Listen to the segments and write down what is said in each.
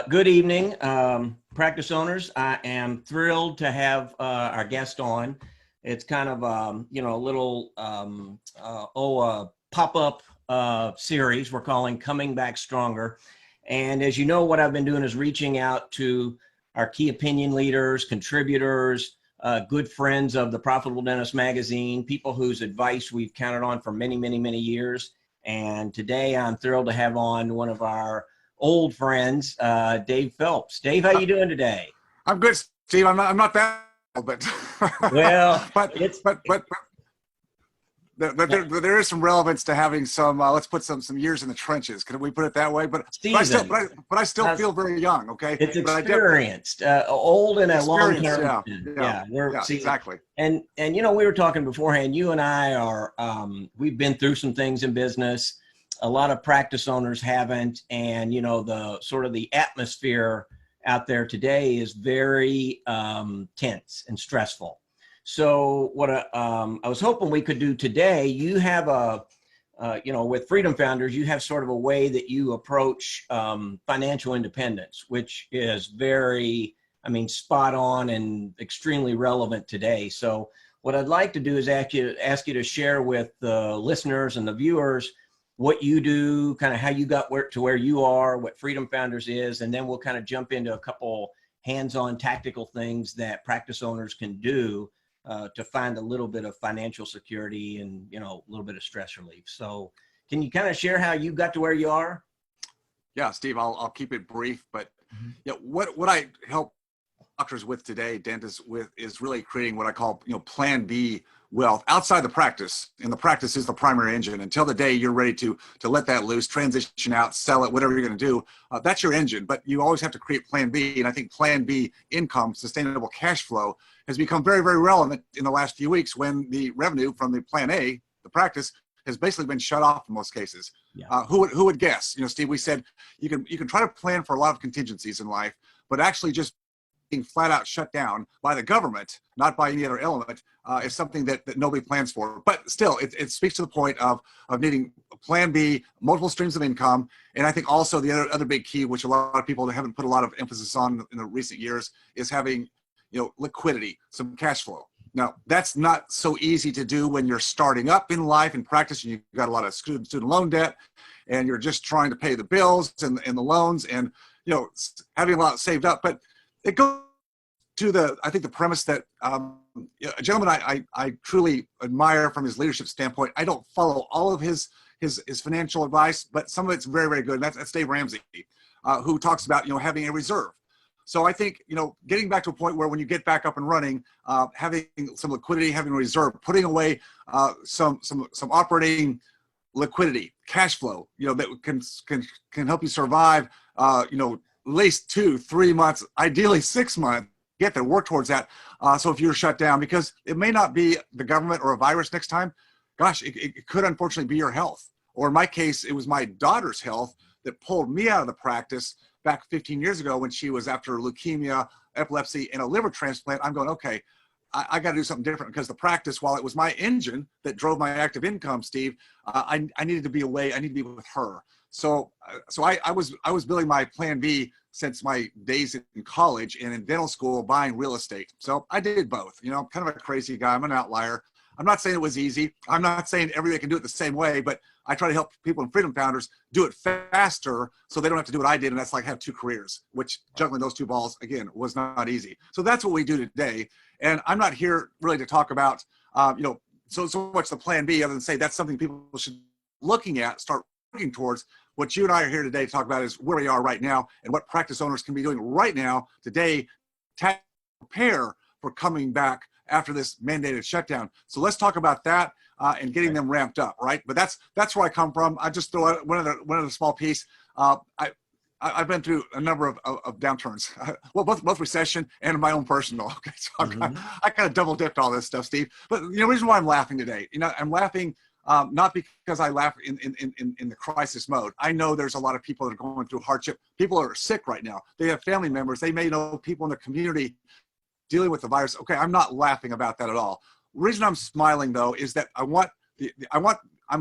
Good evening, practice owners. I am thrilled to have our guest on. It's kind of a little pop-up series we're calling Coming Back Stronger. And as you know, what I've been doing is reaching out to our key opinion leaders, contributors, good friends of the Profitable Dentist magazine, people whose advice we've counted on for many, many, many years. And today I'm thrilled to have on one of our old friends, Dave Phelps. Dave, how you doing today? I'm good, Steve. I'm not that old, but well, there is some relevance to having some. Let's put some years in the trenches. Can we put it that way? But I still feel very young. Okay, it's experienced, old in a long term. Yeah, exactly. And you know, we were talking beforehand. You and I are we've been through some things in business. A lot of practice owners haven't, and you know, the sort of the atmosphere out there today is very tense and stressful. So what I was hoping we could do today, you have with Freedom Founders, you have sort of a way that you approach financial independence, which is very, spot on and extremely relevant today. So what I'd like to do is ask you to share with the listeners and the viewers what you do, kind of how you got to where you are, what Freedom Founders is, and then we'll kind of jump into a couple hands-on tactical things that practice owners can do to find a little bit of financial security and, you know, a little bit of stress relief. So can you kind of share how you got to where you are? Yeah, Steve, I'll keep it brief, but what I help doctors with today, dentists with, is really creating what I call, plan B wealth outside the practice. And the practice is the primary engine. Until the day you're ready to let that loose, transition out, sell it, whatever you're going to do, that's your engine. But you always have to create plan B. And I think plan B income, sustainable cash flow, has become very, very relevant in the last few weeks when the revenue from the plan A, the practice, has basically been shut off in most cases. Yeah. Who would guess? Steve, we said you can try to plan for a lot of contingencies in life, but actually just being flat out shut down by the government, not by any other element, is something that nobody plans for. But still, it speaks to the point of needing a plan B, multiple streams of income. And I think also the other big key, which a lot of people haven't put a lot of emphasis on in the recent years, is having liquidity, some cash flow. Now, that's not so easy to do when you're starting up in life and practice, and you've got a lot of student loan debt, and you're just trying to pay the bills and the loans, and having a lot saved up. But it goes to I think the premise that a gentleman I truly admire from his leadership standpoint. I don't follow all of his financial advice, but some of it's very, very good. And that's Dave Ramsey, who talks about having a reserve. So I think getting back to a point where when you get back up and running, having some liquidity, having a reserve, putting away some operating liquidity, cash flow, that can help you survive, at least 2-3 months, ideally 6 months. Get there, work towards that. So if you're shut down, because it may not be the government or a virus next time, gosh, it could unfortunately be your health. Or in my case, it was my daughter's health that pulled me out of the practice back 15 years ago when she was after leukemia, epilepsy, and a liver transplant. I'm going, okay, I got to do something different, because the practice, while it was my engine that drove my active income, Steve, I needed to be away. I need to be with her. So I was building my plan B since my days in college and in dental school, buying real estate. So I did both. I'm kind of a crazy guy. I'm an outlier. I'm not saying it was easy. I'm not saying everybody can do it the same way, but I try to help people in Freedom Founders do it faster so they don't have to do what I did. And that's like have 2 careers, which juggling those 2 balls, again, was not easy. So that's what we do today. And I'm not here really to talk about, so much the plan B, other than say that's something people should be looking at, start working towards. What you and I are here today to talk about is where we are right now and what practice owners can be doing right now, today, to prepare for coming back after this mandated shutdown. So let's talk about that and getting them ramped up, right? But that's where I come from. I just throw out one other small piece. I've been through a number of downturns, well, both recession and my own personal. Okay, so I kind of double dipped all this stuff, Steve. But the reason why I'm laughing today, I'm laughing. Not because I laugh in the crisis mode. I know there's a lot of people that are going through hardship. People are sick right now. They have family members. They may know people in the community dealing with the virus. Okay, I'm not laughing about that at all. The reason I'm smiling, though, is that I'm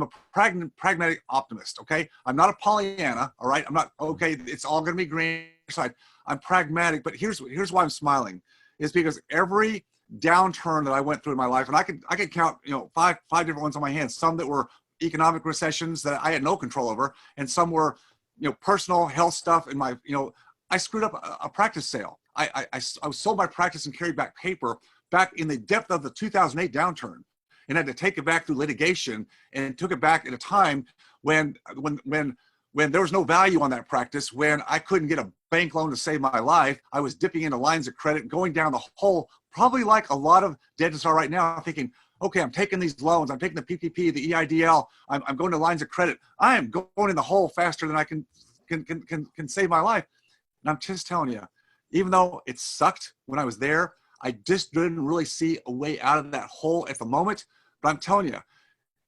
a pragmatic optimist, okay? I'm not a Pollyanna, all right? I'm not, okay, it's all going to be green side. I'm pragmatic, but here's why I'm smiling, is because every downturn that I went through in my life, and I could count, five different ones on my hands, some that were economic recessions that I had no control over, and some were, personal health stuff. And I screwed up a practice sale. I sold my practice and carried back paper back in the depth of the 2008 downturn, and had to take it back through litigation, and took it back at a time when there was no value on that practice, when I couldn't get a bank loan to save my life. I was dipping into lines of credit, going down the hole, probably like a lot of dentists are right now, thinking, okay, I'm taking these loans, I'm taking the PPP, the EIDL, I'm going to lines of credit. I am going in the hole faster than I can save my life. And I'm just telling you, even though it sucked when I was there, I just didn't really see a way out of that hole at the moment. But I'm telling you,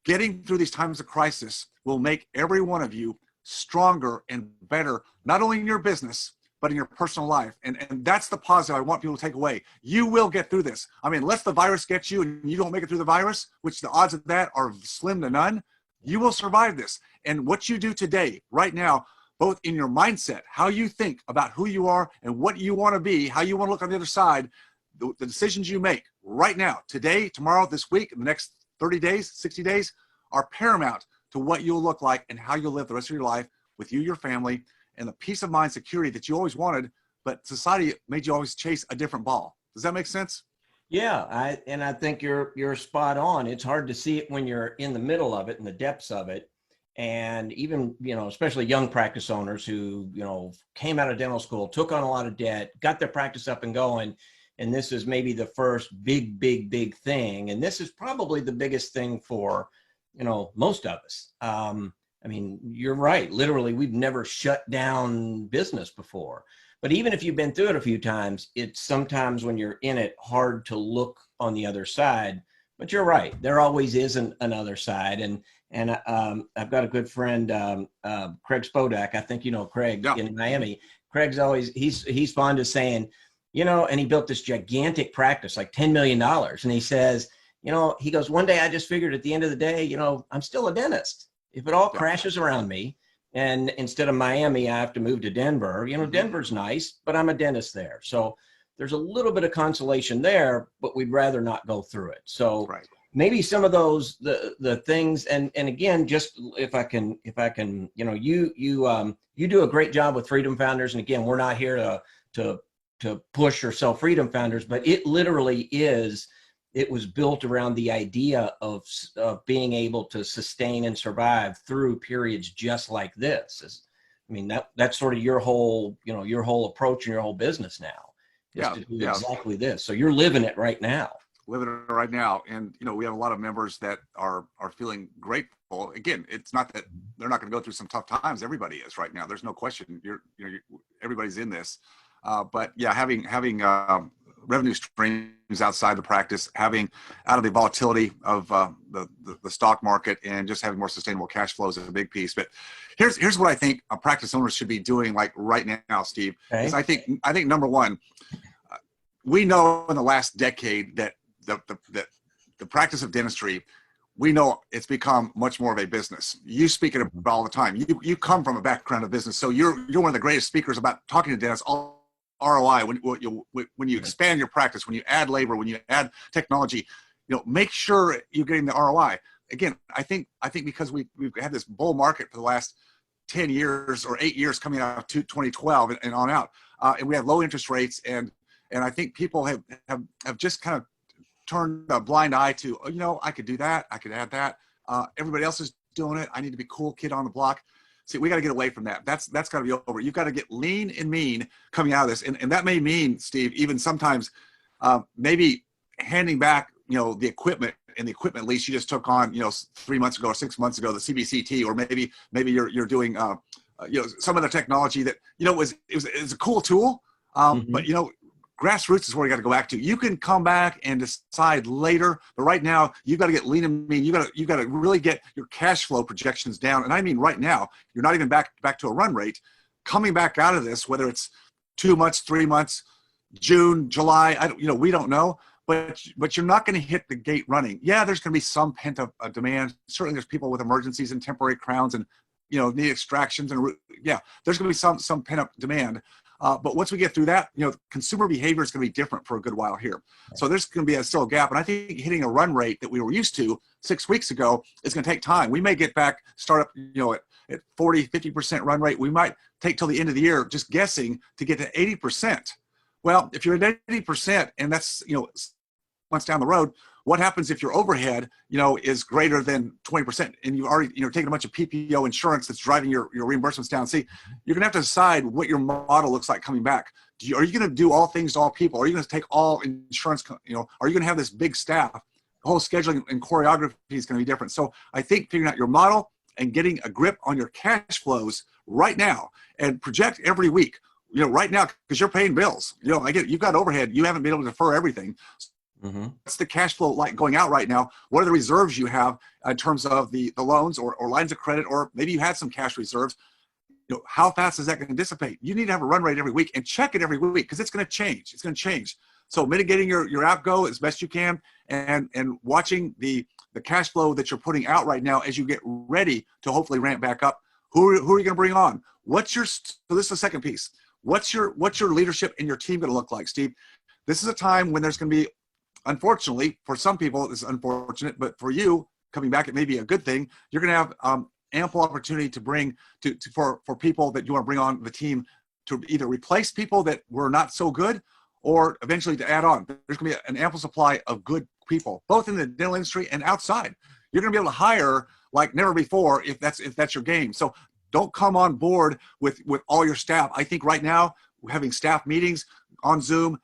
getting through these times of crisis will make every one of you stronger and better, not only in your business, but in your personal life. And that's the positive I want people to take away. You will get through this. I mean, unless the virus gets you and you don't make it through the virus, which the odds of that are slim to none, you will survive this. And what you do today, right now, both in your mindset, how you think about who you are and what you want to be, how you want to look on the other side, the decisions you make right now, today, tomorrow, this week, the next 30 days, 60 days, are paramount to what you'll look like and how you'll live the rest of your life with you, your family, and the peace of mind, security that you always wanted, but society made you always chase a different ball. Does that make sense? Yeah, I think you're spot on. It's hard to see it when you're in the middle of it, in the depths of it. And even, especially young practice owners who, came out of dental school, took on a lot of debt, got their practice up and going. And this is maybe the first big thing. And this is probably the biggest thing for, most of us. I mean, you're right. Literally, we've never shut down business before. But even if you've been through it a few times, it's sometimes when you're in it hard to look on the other side. But you're right. There always is another side. And I've got a good friend, Craig Spodak. I think you know Craig in Miami. Craig's always, he's fond of saying, and he built this gigantic practice, like $10 million. And he says, he goes, one day I just figured at the end of the day, I'm still a dentist. If it all crashes around me and instead of Miami, I have to move to Denver, Denver's nice, but I'm a dentist there. So there's a little bit of consolation there, but we'd rather not go through it. So maybe some of those, the things, and again, just if I can, you do a great job with Freedom Founders. And again, we're not here to push or sell Freedom Founders, but it literally it was built around the idea of being able to sustain and survive through periods just like this. That's sort of your whole approach and your whole business now. To do exactly this. So you're living it right now. Living it right now. And, we have a lot of members that are feeling grateful. Again, it's not that they're not going to go through some tough times. Everybody is right now. There's no question. Everybody's in this. But yeah, having revenue streams outside the practice, having out of the volatility of the stock market, and just having more sustainable cash flows is a big piece. But here's what I think a practice owner should be doing, like right now, Steve. Is I think number one, we know in the last decade that the practice of dentistry, we know it's become much more of a business. You speak it about all the time. You come from a background of business, so you're one of the greatest speakers about talking to dentists. All ROI, when you expand your practice, when you add labor, when you add technology, make sure you're getting the ROI. Again, I think because we've had this bull market for the last 10 years or 8 years coming out of 2012 and on out, and we have low interest rates, and I think people have just kind of turned a blind eye to, I could do that, I could add that. Everybody else is doing it. I need to be cool kid on the block. See, we got to get away from that. That's got to be over. You've got to get lean and mean coming out of this. And that may mean, Steve, even sometimes maybe handing back, the equipment and the equipment lease you just took on, 3 months ago or 6 months ago, the CBCT, or maybe you're doing, some of the technology that, it was a cool tool. But, grassroots is where you got to go back to. You can come back and decide later, but right now you've got to get lean and mean. You got to really get your cash flow projections down. And I mean, right now, you're not even back to a run rate. Coming back out of this, whether it's 2 months, 3 months, June, July, we don't know, but you're not going to hit the gate running. Yeah, there's going to be some pent up demand. Certainly there's people with emergencies and temporary crowns and, need extractions, and yeah, there's going to be some pent up demand. But once we get through that, consumer behavior is going to be different for a good while here. So there's going to be still a gap. And I think hitting a run rate that we were used to 6 weeks ago is going to take time. We may get back, start up, at 40, 50% run rate. We might take till the end of the year, just guessing, to get to 80%. Well, if you're at 80% and that's, months down the road, what happens if your overhead, is greater than 20% and you already, taking a bunch of PPO insurance that's driving your reimbursements down? See, you're gonna have to decide what your model looks like coming back. Are you gonna do all things to all people? Are you gonna take all insurance, are you gonna have this big staff? The whole scheduling and choreography is gonna be different. So I think figuring out your model and getting a grip on your cash flows right now and project every week, right now, because you're paying bills. I get it, you've got overhead, you haven't been able to defer everything. What's the cash flow like going out right now? What are the reserves you have in terms of the loans or lines of credit, or maybe you had some cash reserves? How fast is that going to dissipate? You need to have a run rate every week and check it every week, because it's going to change. It's going to change. So mitigating your outgo as best you can, and watching the cash flow that you're putting out right now as you get ready to hopefully ramp back up. Who are you going to bring on? So this is the second piece. What's your leadership and your team going to look like, Steve? This is a time when there's going to be, unfortunately, for some people, it's unfortunate, but for you, coming back, it may be a good thing. You're going to have ample opportunity to bring for people that you want to bring on the team to either replace people that were not so good, or eventually to add on. There's going to be an ample supply of good people, both in the dental industry and outside. You're going to be able to hire like never before if that's your game. So don't come on board with all your staff. I think right now, having staff meetings on Zoom,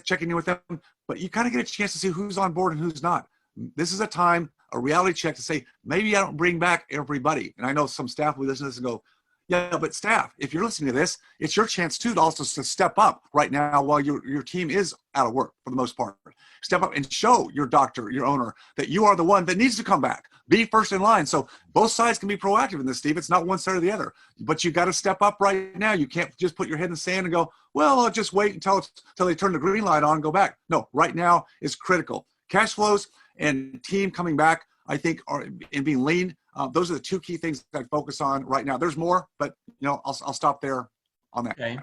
checking in with them, but you kind of get a chance to see who's on board and who's not. This is a reality check to say, maybe I don't bring back everybody. And I know some staff will listen to this and go, yeah, but staff, if you're listening to this, it's your chance too to also step up right now while your team is out of work for the most part. Step up and show your doctor, your owner, that you are the one that needs to come back. Be first in line. So both sides can be proactive in this, Steve. It's not one side or the other, but you got to step up right now. You can't just put your head in the sand and go, well, I'll just wait until they turn the green light on and go back. No, right now is critical. Cash flows and team coming back, I think, and being lean. Those are the two key things that I focus on right now. There's more, but I'll stop there on that. Okay.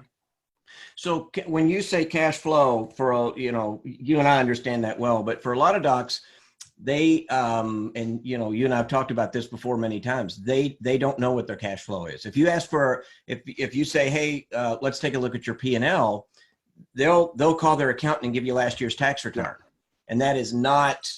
So when you say cash flow, you and I understand that well, but for a lot of docs, they and you and I've talked about this before many times. They don't know what their cash flow is. If you ask for, if you say, hey, let's take a look at your P&L, they'll call their accountant and give you last year's tax return, and that is not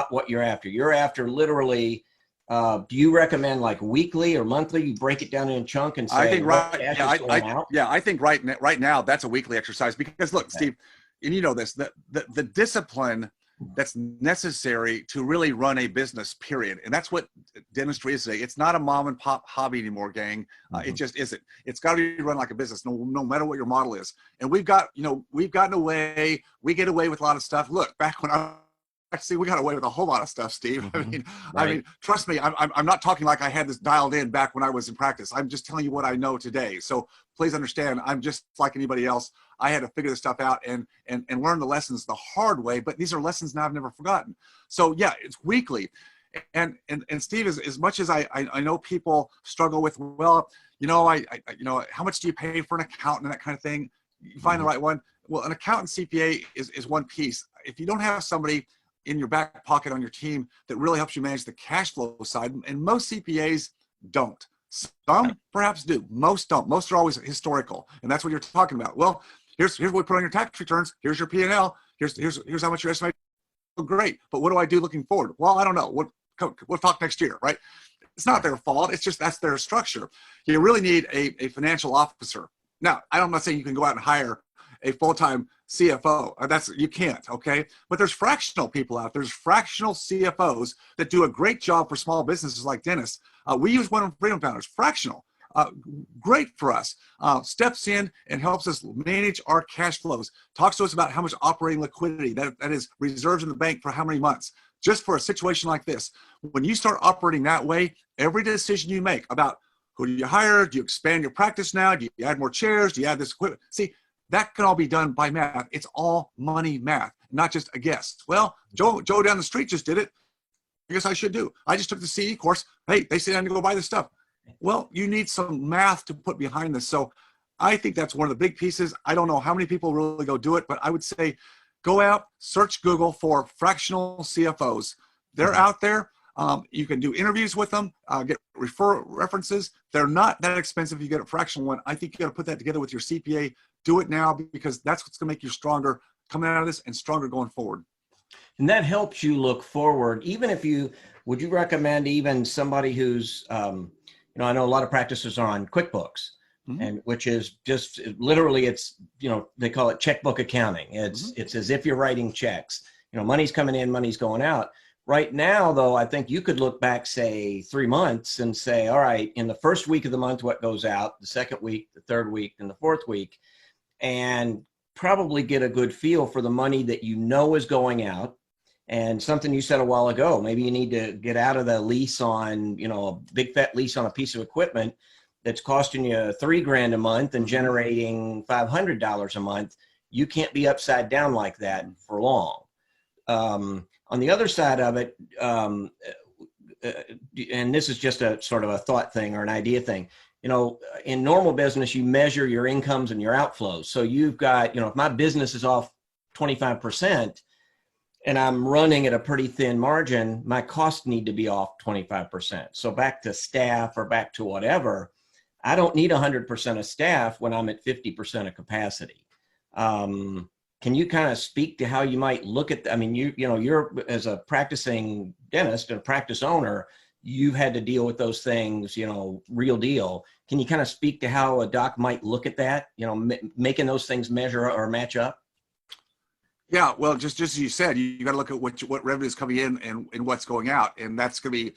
what you're after. You're after literally. Do you recommend like weekly or monthly? You break it down in a chunk and say, I think I think right now that's a weekly exercise, because look, Steve, and you know this, the discipline that's necessary to really run a business, period. And that's what dentistry is today. It's not a mom and pop hobby anymore, gang. It just isn't. It's got to be run like a business, no matter what your model is. And we've gotten away. We get away with a lot of stuff. Look, back when Actually, we got away with a whole lot of stuff, Steve. I mean, trust me, I'm not talking like I had this dialed in back when I was in practice. I'm just telling you what I know today. So please understand, I'm just like anybody else. I had to figure this stuff out and learn the lessons the hard way. But these are lessons now I've never forgotten. So yeah, it's weekly. And Steve, as much as I know people struggle with, well, how much do you pay for an accountant and that kind of thing? You find the right one. Well, an accountant CPA is one piece. If you don't have somebody in your back pocket on your team that really helps you manage the cash flow side, and most CPAs don't. Some perhaps do. Most don't. Most are always historical, and that's what you're talking about. Well, here's what we put on your tax returns. Here's your P&L. Here's how much your estimate. Oh, great, but what do I do looking forward? Well, I don't know. We'll talk next year, right? It's not their fault. It's just that's their structure. You really need a financial officer. Now, I'm not saying you can go out and hire a full-time CFO. You can't, okay? But there's fractional people out there. There's fractional CFOs that do a great job for small businesses like dentists. We use one of Freedom Founders, fractional. Great for us. Steps in and helps us manage our cash flows. Talks to us about how much operating liquidity, that is reserves in the bank for how many months. Just for a situation like this. When you start operating that way, every decision you make about who do you hire, do you expand your practice now, do you add more chairs, do you add this equipment? See, that can all be done by math. It's all money math, not just a guess. Well, Joe down the street just did it. I guess I should do. I just took the CE course. Hey, they said I need to go buy this stuff. Well, you need some math to put behind this. So I think that's one of the big pieces. I don't know how many people really go do it, but I would say go out, search Google for fractional CFOs. They're out there. You can do interviews with them, get references. They're not that expensive. You get a fractional one. I think you got to put that together with your CPA. Do it now, because that's what's going to make you stronger coming out of this and stronger going forward. And that helps you look forward. Even if would you recommend even somebody who's, I know a lot of practices are on Quickbooks, and which is just literally, it's, they call it checkbook accounting. It's as if you're writing checks, money's coming in, money's going out. Right now, though, I think you could look back, say 3 months and say, all right, in the first week of the month, what goes out, the second week, the third week, and the fourth week, and probably get a good feel for the money that is going out. And something you said a while ago, maybe you need to get out of the lease on, a big fat lease on a piece of equipment that's costing you $3,000 a month and generating $500 a month. You can't be upside down like that for long. On the other side of it, and this is just a sort of a thought thing or an idea thing, in normal business, you measure your incomes and your outflows. So you've got, if my business is off 25%, and I'm running at a pretty thin margin, my costs need to be off 25%. So back to staff or back to whatever, I don't need 100% of staff when I'm at 50% of capacity. Can you kind of speak to how you might look at, you're as a practicing dentist and a practice owner, you've had to deal with those things, real deal. Can you kind of speak to how a doc might look at that, making those things measure or match up? Yeah, well, just as you said, you got to look at what revenue is coming in and what's going out, and that's going to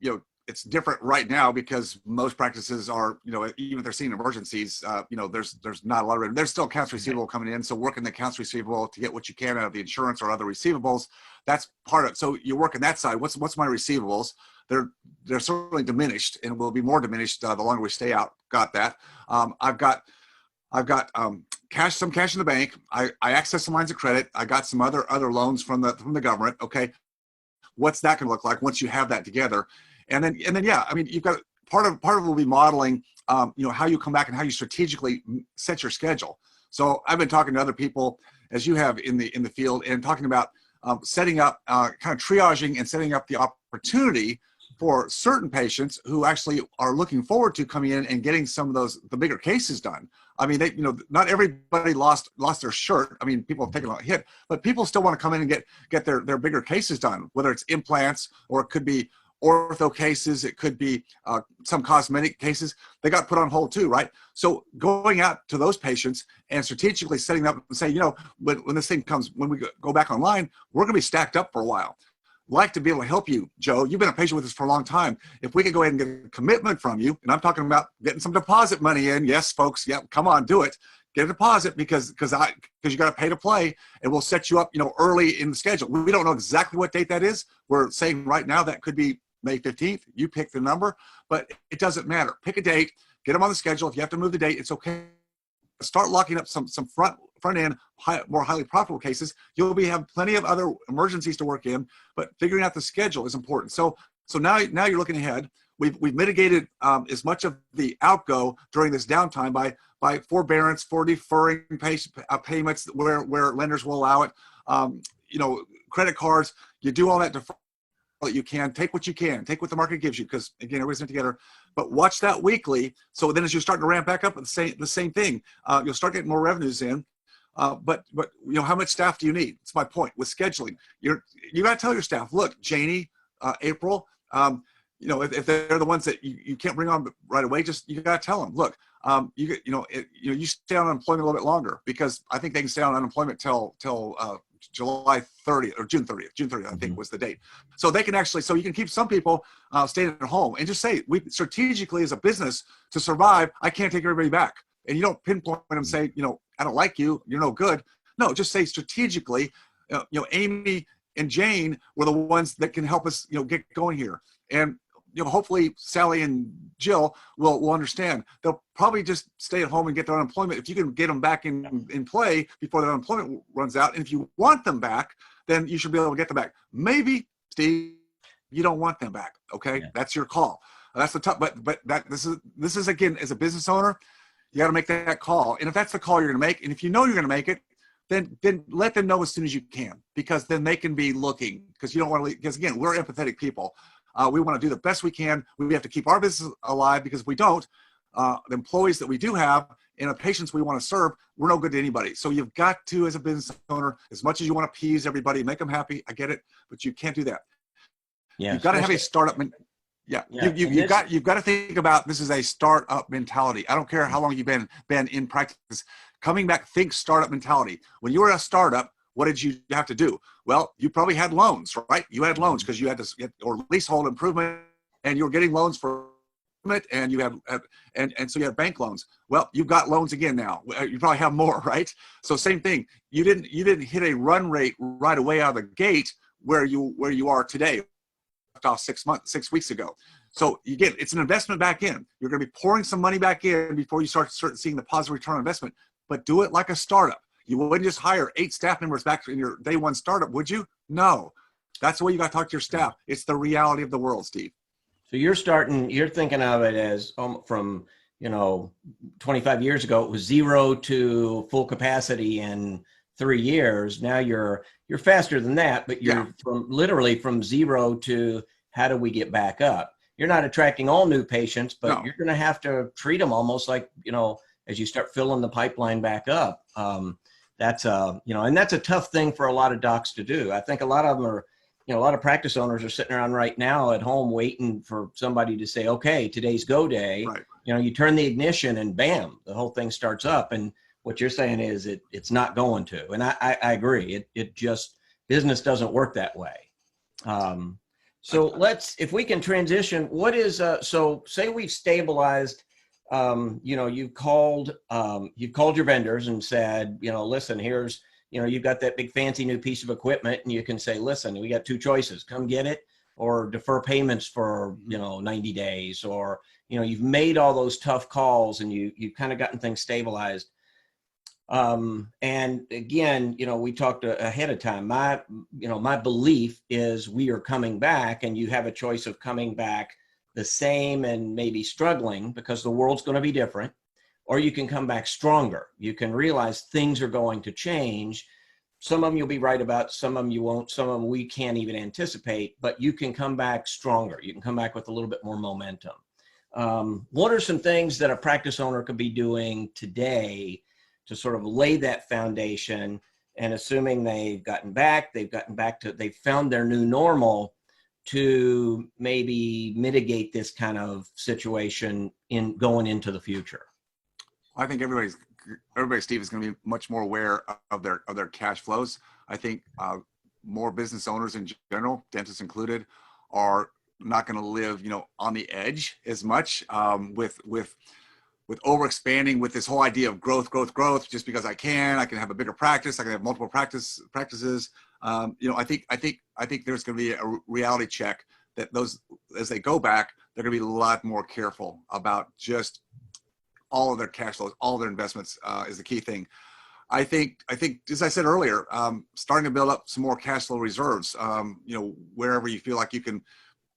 be, it's different right now because most practices are, even if they're seeing emergencies, there's not a lot of revenue. There's still accounts receivable coming in, so working the accounts receivable to get what you can out of the insurance or other receivables, that's part of it. So you're working that side. What's my receivables? They're certainly diminished and will be more diminished the longer we stay out. Got that. I've got some cash in the bank. I access some lines of credit. I got some other loans from the government. Okay, what's that going to look like once you have that together? And then yeah, you've got part of it will be modeling, how you come back and how you strategically set your schedule. So I've been talking to other people, as you have in the field, and talking about setting up, kind of triaging and setting up the opportunity for certain patients who actually are looking forward to coming in and getting some of the bigger cases done. Not everybody lost their shirt. People have taken a hit, but people still want to come in and get their bigger cases done, whether it's implants or it could be ortho cases, it could be some cosmetic cases. They got put on hold too, right? So going out to those patients and strategically setting up and say, when this thing comes, when we go back online, we're going to be stacked up for a while. Like to be able to help you, Joe. You've been a patient with us for a long time. If we could go ahead and get a commitment from you, and I'm talking about getting some deposit money in. Yes, folks. Yeah, come on, do it. Get a deposit because you got to pay to play, and we'll set you up, early in the schedule. We don't know exactly what date that is. We're saying right now that could be May 15th. You pick the number, but it doesn't matter. Pick a date. Get them on the schedule. If you have to move the date, it's okay. Start locking up some front end, more highly profitable cases. You'll have plenty of other emergencies to work in, but figuring out the schedule is important. So now you're looking ahead. We've mitigated as much of the outgo during this downtime by forbearance, for deferring payments where lenders will allow it. Credit cards. You do all that deferral that you can. Take what you can. Take what the market gives you, because again, everybody's in together. But watch that weekly. So then, as you start to ramp back up, the same thing. You'll start getting more revenues in. But how much staff do you need? It's my point with scheduling. You got to tell your staff, look, Janie, April, if they're the ones that you can't bring on right away, just you got to tell them, look, you stay on unemployment a little bit longer, because I think they can stay on unemployment till July 30th or June 30th. June 30th, I think was the date. So they can actually, so you can keep some people staying at home, and just say, we strategically as a business to survive, I can't take everybody back. And you don't pinpoint them and say, I don't like you, you're no good. No, just say strategically, Amy and Jane were the ones that can help us, get going here. And, hopefully Sally and Jill will understand. They'll probably just stay at home and get their unemployment. If you can get them back in play before their unemployment runs out. And if you want them back, then you should be able to get them back. Maybe, Steve, you don't want them back. Okay. Yeah. That's your call. That's the tough, but this is again, as a business owner, You got to make that call. And if that's the call you're going to make, and if you know you're going to make it, then let them know as soon as you can, because then they can be looking, because you don't want to, because again, we're empathetic people. We want to do the best we can. We have to keep our business alive, because if we don't, the employees that we do have and the patients we want to serve, we're no good to anybody. So you've got to, as a business owner, as much as you want to appease everybody, make them happy, I get it, but you can't do that. Yeah, you've got to have a startup. You've got to think about this is a startup mentality. I don't care how long you've been in practice. Coming back, think startup mentality. When you were a startup, what did you have to do? Well, you probably had loans, right? You had loans because you had to get, or leasehold improvement, and you were getting loans for it, and you had and so you had bank loans. Well, you've got loans again now. You probably have more, right? So same thing. You didn't hit a run rate right away out of the gate where you are today, off 6 weeks ago. So again, it's an investment back in. You're going to be pouring some money back in before you start seeing the positive return on investment. But do it like a startup. You wouldn't just hire 8 staff members back in your day one startup, would you? No. That's the way you got to talk to your staff. It's the reality of the world, Steve. So you're thinking of it as from, 25 years ago, it was 0 to full capacity in 3 years. Now you're faster than that, but you're literally from 0 to how do we get back up? You're not attracting all new patients, but you're going to have to treat them almost like, as you start filling the pipeline back up. That's and that's a tough thing for a lot of docs to do. I think a lot of them are, a lot of practice owners are sitting around right now at home waiting for somebody to say, okay, today's go day. Right. You turn the ignition and bam, the whole thing starts up. And what you're saying is it's not going to. And I agree. It just, business doesn't work that way. So if we can transition, what is, so say we've stabilized, you've called your vendors and said, listen, here's, you've got that big fancy new piece of equipment, and you can say, listen, we got 2 choices, come get it or defer payments for, 90 days, or, you've made all those tough calls and you've kind of gotten things stabilized. And again, we talked ahead of time. My belief is we are coming back, and you have a choice of coming back the same and maybe struggling because the world's going to be different, or you can come back stronger. You can realize things are going to change. Some of them you'll be right about, some of them you won't, some of them we can't even anticipate, but you can come back stronger. You can come back with a little bit more momentum. What are some things that a practice owner could be doing today to sort of lay that foundation, and assuming they've found their new normal, to maybe mitigate this kind of situation in going into the future? I think everybody, Steve, is going to be much more aware of their cash flows. I think more business owners in general, dentists included, are not going to live, on the edge as much with overexpanding, with this whole idea of growth. Just because I can have a bigger practice, I can have multiple practices. I think there's going to be a reality check that those, as they go back, they're going to be a lot more careful about just all of their cash flows, all of their investments is the key thing. I think, as I said earlier, starting to build up some more cash flow reserves, wherever you feel like you can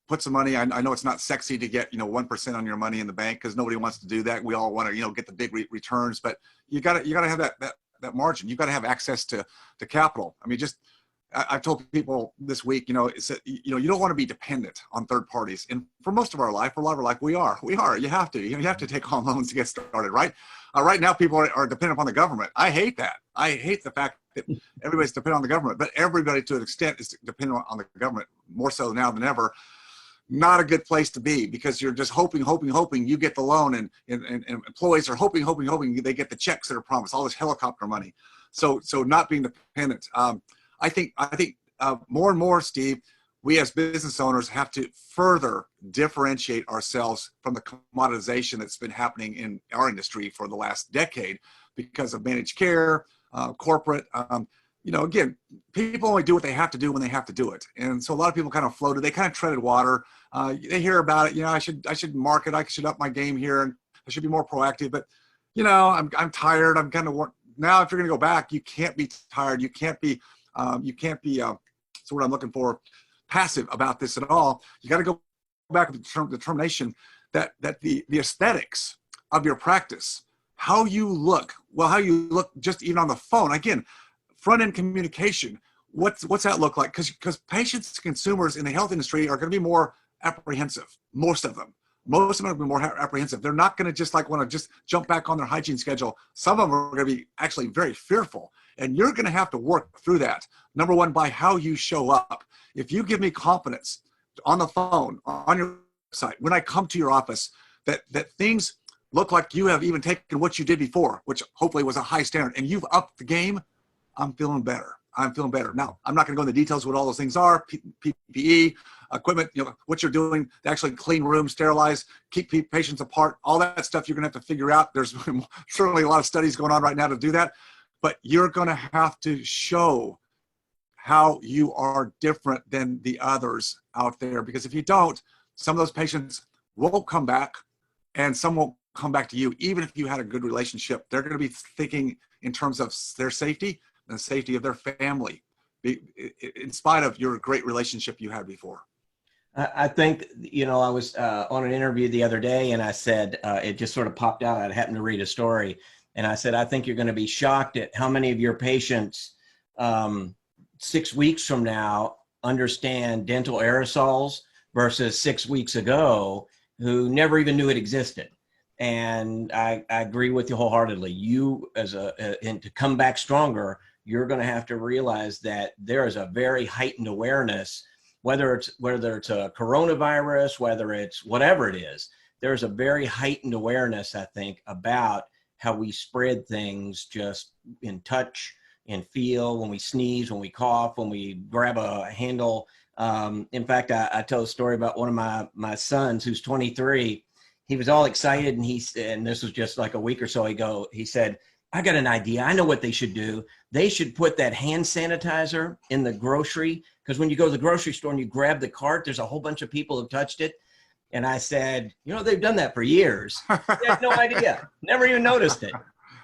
put some money. I know it's not sexy to get, 1% on your money in the bank, because nobody wants to do that. We all want to, get the big returns, but you got to have that margin. You got to have access to capital. I mean, I've told people this week, you don't want to be dependent on third parties. And for most of our life, for a lot of our life, we are. You have to. You have to take on loans to get started, right? Right now, people are dependent on the government. I hate that. I hate the fact that everybody's dependent on the government, but everybody to an extent is dependent on the government, more so now than ever. Not a good place to be, because you're just hoping you get the loan, and employees are hoping they get the checks that are promised, all this helicopter money. So not being dependent. I think more and more, Steve, we as business owners have to further differentiate ourselves from the commoditization that's been happening in our industry for the last decade because of managed care, corporate. Again, people only do what they have to do when they have to do it. And so a lot of people kind of floated, they kind of treaded water. They hear about it, I should market, I should up my game here, and I should be more proactive. But, I'm tired. I'm kind of now, if you're going to go back, you can't be tired. You can't be so what I'm looking for, passive about this at all. You got to go back with the determination that the aesthetics of your practice how you look, well, how you look just even on the phone. Again, front-end communication, what's that look like? Because patients and consumers in the health industry are going to be more apprehensive, most of them. Most of them are going to be more apprehensive. They're not going to just like want to just jump back on their hygiene schedule. Some of them are going to be actually very fearful. And you're going to have to work through that. Number one, by how you show up. If you give me confidence on the phone, on your website, when I come to your office, that things look like you have even taken what you did before, which hopefully was a high standard, and you've upped the game, I'm feeling better. I'm feeling better. Now, I'm not going to go into the details of what all those things are, PPE, equipment, what you're doing to actually clean rooms, sterilize, keep patients apart, all that stuff you're going to have to figure out. There's certainly a lot of studies going on right now to do that, but you're going to have to show how you are different than the others out there, because if you don't, some of those patients won't come back and some won't come back to you. Even if you had a good relationship, they're going to be thinking in terms of their safety and the safety of their family, in spite of your great relationship you had before. I think, I was on an interview the other day, and I said, it just sort of popped out. I happened to read a story, and I said, I think you're going to be shocked at how many of your patients 6 weeks from now understand dental aerosols versus 6 weeks ago who never even knew it existed. And I agree with you wholeheartedly. You, and to come back stronger, you're going to have to realize that there is a very heightened awareness, whether it's a coronavirus, whether it's whatever it is. There's a very heightened awareness, I think, about how we spread things just in touch and feel, when we sneeze, when we cough, when we grab a handle. In fact, I tell a story about one of my sons who's 23. He was all excited, and this was just like a week or so ago. He said, I got an idea. I know what they should do. They should put that hand sanitizer in the grocery, because when you go to the grocery store and you grab the cart, there's a whole bunch of people who've touched it. And I said, they've done that for years. He had no idea. Never even noticed it.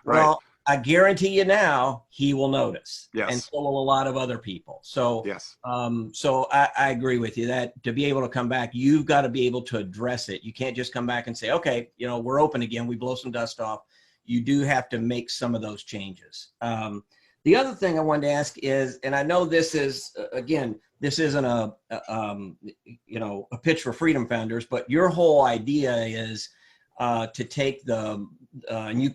Right. Well, I guarantee you now he will notice. Yes. And so will a lot of other people. So, yes. So I agree with you that to be able to come back, you've got to be able to address it. You can't just come back and say, okay, we're open again. We blow some dust off. You do have to make some of those changes. The other thing I wanted to ask is, and I know this is, again, this isn't a pitch for Freedom Founders, but your whole idea is to take and you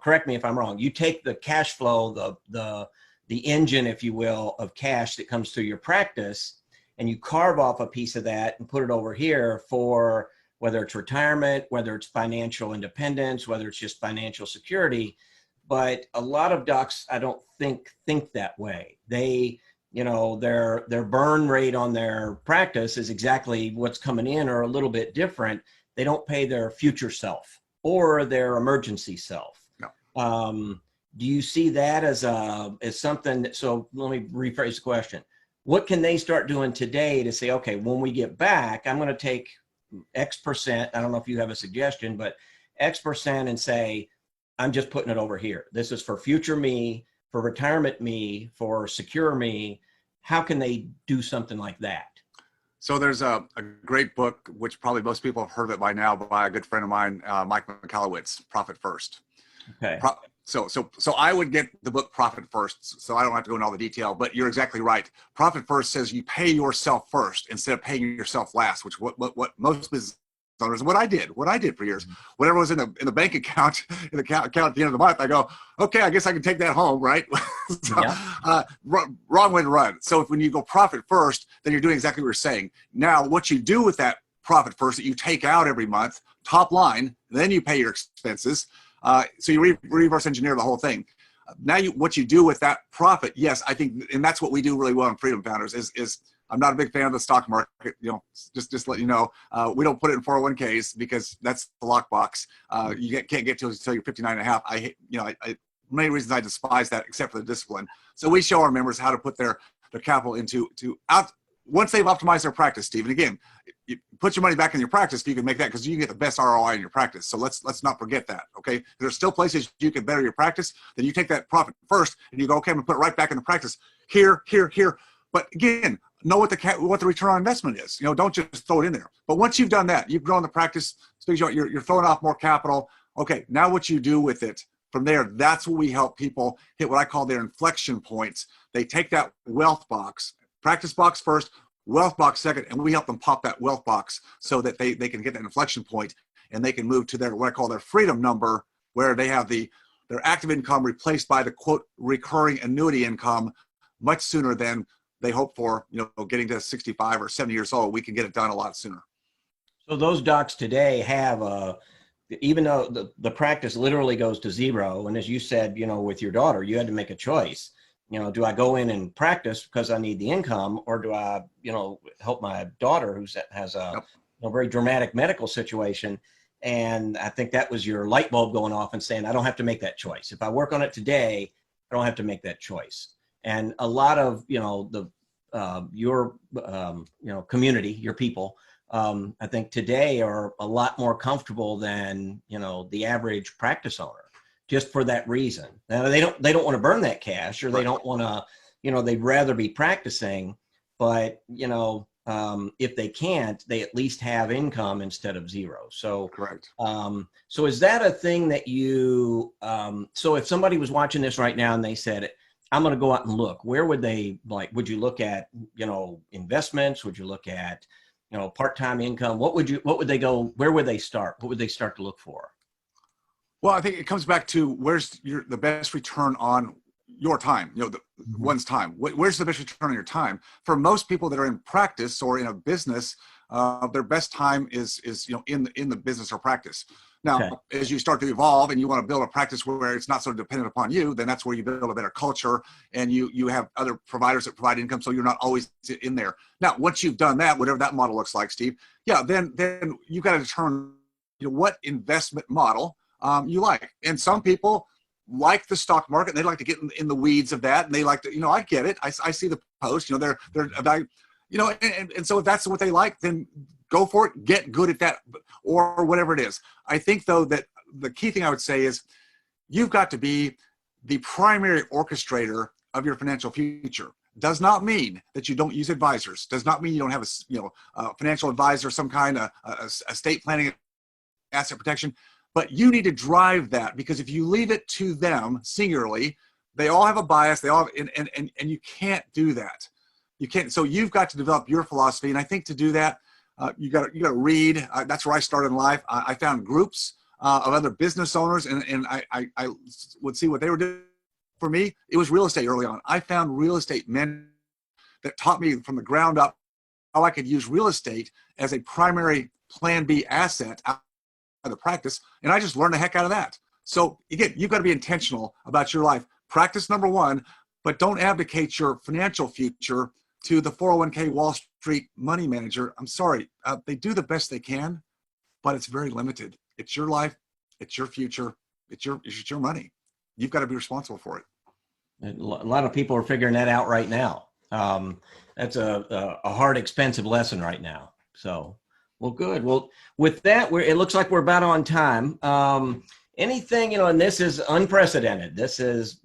correct me if I'm wrong, you take the cash flow, the engine, if you will, of cash that comes through your practice, and you carve off a piece of that and put it over here for whether it's retirement, whether it's financial independence, whether it's just financial security. But a lot of docs, I don't think that way. They, their burn rate on their practice is exactly what's coming in or a little bit different. They don't pay their future self or their emergency self. No. Do you see that as something? So let me rephrase the question. What can they start doing today to say, okay, when we get back, I'm going to take X percent. I don't know if you have a suggestion, but X percent, and say, I'm just putting it over here. This is for future me, for retirement me, for secure me. How can they do something like that? So there's a great book, which probably most people have heard of it by now, by a good friend of mine, Mike Michalowicz, Profit First. Okay. So I would get the book Profit First, so I don't have to go into all the detail, but you're exactly right. Profit First says you pay yourself first instead of paying yourself last, which what most business owners, what I did for years, whatever was in the bank account, in the account at the end of the month, I go, okay, I guess I can take that home, right? So, yeah. Wrong way to run. So when you go profit first, then you're doing exactly what you're saying. Now, what you do with that profit first that you take out every month, top line, then you pay your expenses. So you reverse engineer the whole thing. Now, what you do with that profit, yes, I think, and that's what we do really well in Freedom Founders is I'm not a big fan of the stock market, just let you know. We don't put it in 401ks because that's the lockbox. You can't get to it until you're 59 and a half. Many reasons I despise that, except for the discipline. So we show our members how to put their capital into once they've optimized their practice, Steve. And again, you put your money back in your practice if you can make that, because you can get the best ROI in your practice. So let's not forget that, okay? There's still places you can better your practice. Then you take that profit first and you go, okay, I'm gonna put it right back in the practice. Here. But again, know what the return on investment is. Don't just throw it in there. But once you've done that, you've grown the practice, so you're throwing off more capital. Okay, now what you do with it from there, that's what we help people hit what I call their inflection points. They take that wealth box, practice box first, wealth box second, and we help them pop that wealth box so that they can get that inflection point and they can move to their, what I call their freedom number, where they have their active income replaced by the quote recurring annuity income much sooner than they hope for, getting to 65 or 70 years old. We can get it done a lot sooner. So those docs today have even though the practice literally goes to zero, and as you said, with your daughter, you had to make a choice. Do I go in and practice because I need the income, or do I, help my daughter who has a very dramatic medical situation? And I think that was your light bulb going off and saying, I don't have to make that choice. If I work on it today, I don't have to make that choice. And a lot of, your, community, your people, I think today are a lot more comfortable than, the average practice owner, just for that reason. Now, they don't want to burn that cash, or they don't want to, they'd rather be practicing, but, if they can't, they at least have income instead of zero. So, correct. So is that a thing that you, so if somebody was watching this right now and they said, I'm going to go out and look, where would they, would you look at, investments? Would you look at, part-time income? What would they go, where would they start? What would they start to look for? Well, I think it comes back to where's the best return on your time, one's time. Where's the best return on your time? For most people that are in practice or in a business, their best time is in the business or practice. Now, okay, as you start to evolve and you want to build a practice where it's not so dependent upon you, then that's where you build a better culture and you have other providers that provide income, so you're not always in there. Now, once you've done that, whatever that model looks like, Steve, then you've got to determine what investment model you like. And some people like the stock market. They like to get in the weeds of that, and they like to, I get it. I see the post. They're about, and so if that's what they like, then go for it. Get good at that, or whatever it is. I think though that the key thing I would say is you've got to be the primary orchestrator of your financial future. Does not mean that you don't use advisors. Does not mean you don't have a financial advisor, some kind of estate planning, asset protection. But you need to drive that, because if you leave it to them singularly, they all have a bias. They all have, and you can't do that. You can't. So you've got to develop your philosophy. And I think to do that, you got to read. That's where I started in life. I found groups of other business owners, and I would see what they were doing. For me, it was real estate early on. I found real estate men that taught me from the ground up how I could use real estate as a primary plan B asset the practice, and I just learned the heck out of that. So again, you've got to be intentional about your life. Practice number one, but don't abdicate your financial future to the 401k Wall Street money manager. I'm sorry, they do the best they can, but it's very limited. It's your life, it's your future, it's your money. You've got to be responsible for it. A lot of people are figuring that out right now. That's a hard, expensive lesson right now. So. Well, good. Well, with that, it looks like we're about on time. Anything, and this is unprecedented. This is,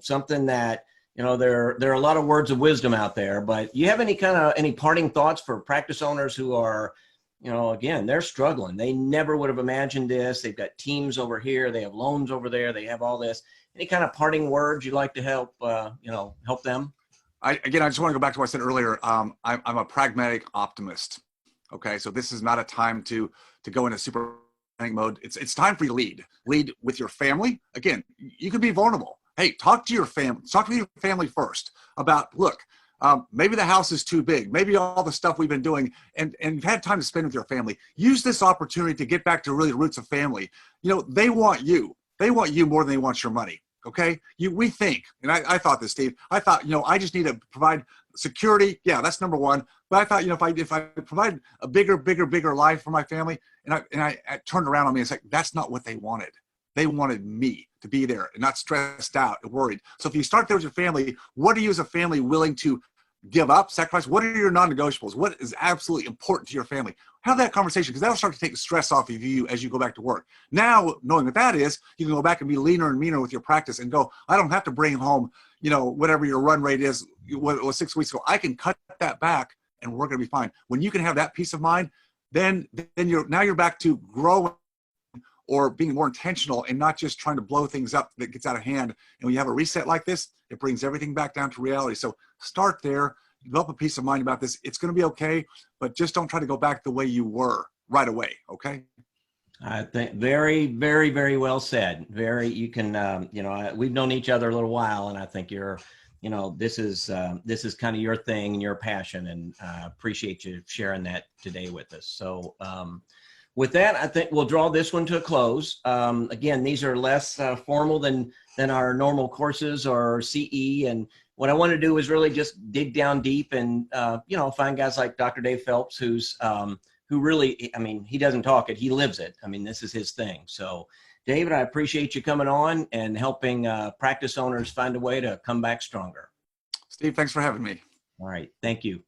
something that, there are a lot of words of wisdom out there, but you have any parting thoughts for practice owners who are, again, they're struggling. They never would have imagined this. They've got teams over here. They have loans over there. They have all this. Any kind of parting words you'd like to help them? I just want to go back to what I said earlier. I'm a pragmatic optimist. Okay, so this is not a time to go into super panic mode. It's time for you to lead with your family. Again, you can be vulnerable. Hey, talk to your family first about, look, maybe the house is too big. Maybe all the stuff we've been doing, and you've had time to spend with your family. Use this opportunity to get back to really the roots of family. They want you. They want you more than they want your money. Okay, we think, and I thought this, Steve. I thought, I just need to provide security. Yeah, that's number one. But I thought, if I provide a bigger life for my family, and I turned around on me and said, that's not what they wanted. They wanted me to be there and not stressed out and worried. So if you start there with your family, what are you as a family willing to give up, sacrifice? What are your non-negotiables? What is absolutely important to your family? Have that conversation, because that'll start to take the stress off of you as you go back to work. Now, knowing what that is, you can go back and be leaner and meaner with your practice and go, I don't have to bring home, whatever your run rate is, what was 6 weeks ago. I can cut that back and we're going to be fine. When you can have that peace of mind, then you're back to growing or being more intentional and not just trying to blow things up that gets out of hand. And when you have a reset like this, it brings everything back down to reality. So start there, develop a peace of mind about this. It's going to be okay, but just don't try to go back the way you were right away. Okay. I think very, very, very well said. Very, you can, we've known each other a little while, and I think this is kind of your thing and your passion, and appreciate you sharing that today with us. So with that, I think we'll draw this one to a close. Again, these are less formal than our normal courses or CE, and what I want to do is really just dig down deep and find guys like Dr. Dave Phelps, who really, I mean, he doesn't talk it, he lives it. I mean, this is his thing. So David, I appreciate you coming on and helping practice owners find a way to come back stronger. Steve, thanks for having me. All right. Thank you.